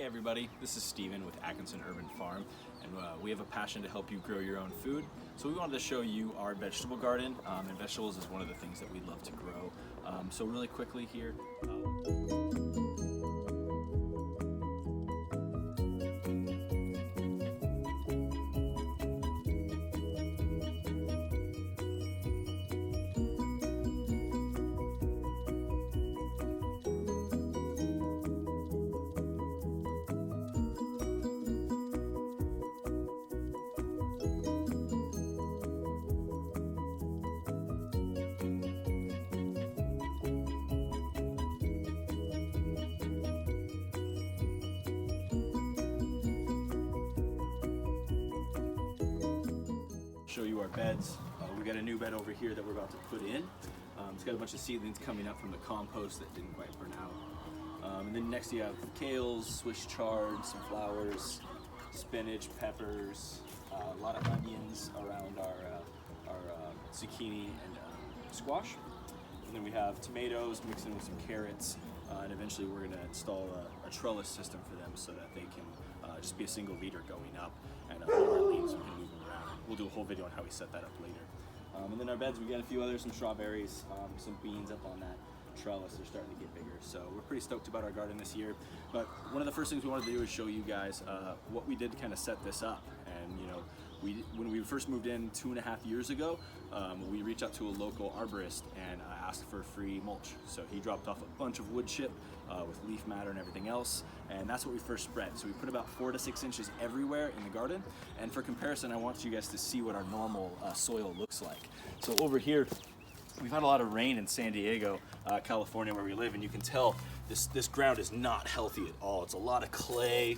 everybody, this is Steven with Atkinson Urban Farm, and we have a passion to help you grow your own food. So we wanted to show you our vegetable garden, and vegetables is one of the things that we love to grow. So really quickly here. Show you our beds. We got a new bed over here that we're about to put in. It's got a bunch of seedlings coming up from the compost that didn't quite burn out. And then next you have kales, Swiss chard, some flowers, spinach, peppers, a lot of onions around our zucchini and squash. And then we have tomatoes mixed in with some carrots. And eventually we're going to install a trellis system for them so that they can just be a single leader going up, and all our leaves we can move them around. We'll do a whole video on how we set that up later. And then our beds, we got a few others, some strawberries, some beans up on that trellis. They're starting to get bigger, so we're pretty stoked about our garden this year. But one of the first things we wanted to do is show you guys what we did to kind of set this up. And you know, when we first moved in 2.5 years ago, we reached out to a local arborist and asked for free mulch. So he dropped off a bunch of wood chip with leaf matter and everything else, and that's what we first spread. So we put about 4 to 6 inches everywhere in the garden. And for comparison, I want you guys to see what our normal soil looks like. So over here, we've had a lot of rain in San Diego, California, where we live, and you can tell this ground is not healthy at all. It's a lot of clay.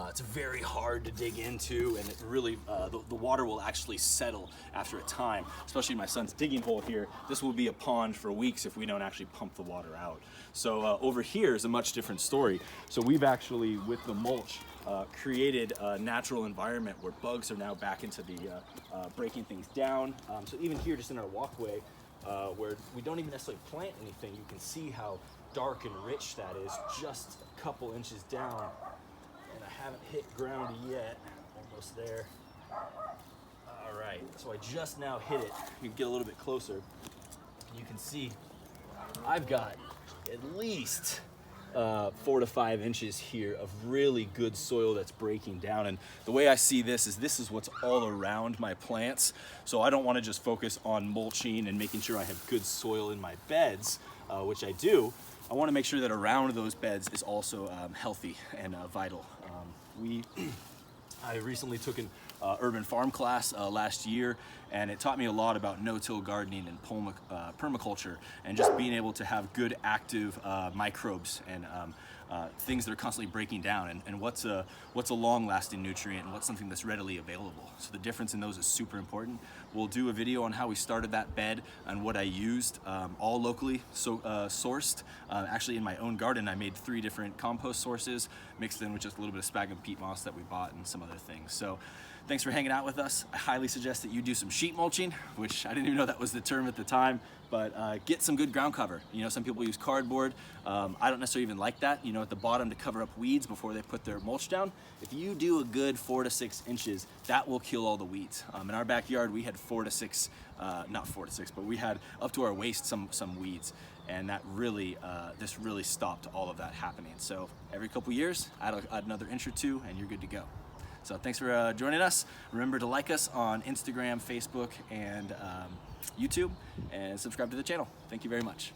It's very hard to dig into, and it really the water will actually settle after a time. Especially my son's digging hole here. This will be a pond for weeks if we don't actually pump the water out. So over here is a much different story. So we've actually, with the mulch, created a natural environment where bugs are now back into the breaking things down. So even here, just in our walkway, where we don't even necessarily plant anything, you can see how dark and rich that is, just a couple inches down. And I haven't hit ground yet, almost there. All right, so I just now hit it. You can get a little bit closer. You can see I've got at least 4 to 5 inches here of really good soil that's breaking down. And the way I see this is what's all around my plants. So I don't want to just focus on mulching and making sure I have good soil in my beds, which I do. I want to make sure that around those beds is also healthy and vital. I recently took an urban farm class last year, and it taught me a lot about no-till gardening and permaculture, and just being able to have good active microbes and things that are constantly breaking down, and what's a long-lasting nutrient and what's something that's readily available. So the difference in those is super important. We'll do a video on how we started that bed and what I used, all locally sourced. Actually, in my own garden, I made 3 different compost sources, mixed in with just a little bit of sphagnum peat moss that we bought and some other things. So thanks for hanging out with us. I highly suggest that you do some sheet mulching, which I didn't even know that was the term at the time, but get some good ground cover. You know, some people use cardboard. I don't necessarily even like that, you know, at the bottom to cover up weeds before they put their mulch down. If you do a good 4 to 6 inches, that will kill all the weeds. In our backyard, we had 4 to 6, not 4 to 6, but we had up to our waist some weeds. And that really, this really stopped all of that happening. So every couple years, add another inch or 2 and you're good to go. So thanks for joining us. Remember to like us on Instagram, Facebook, and YouTube, and subscribe to the channel. Thank you very much.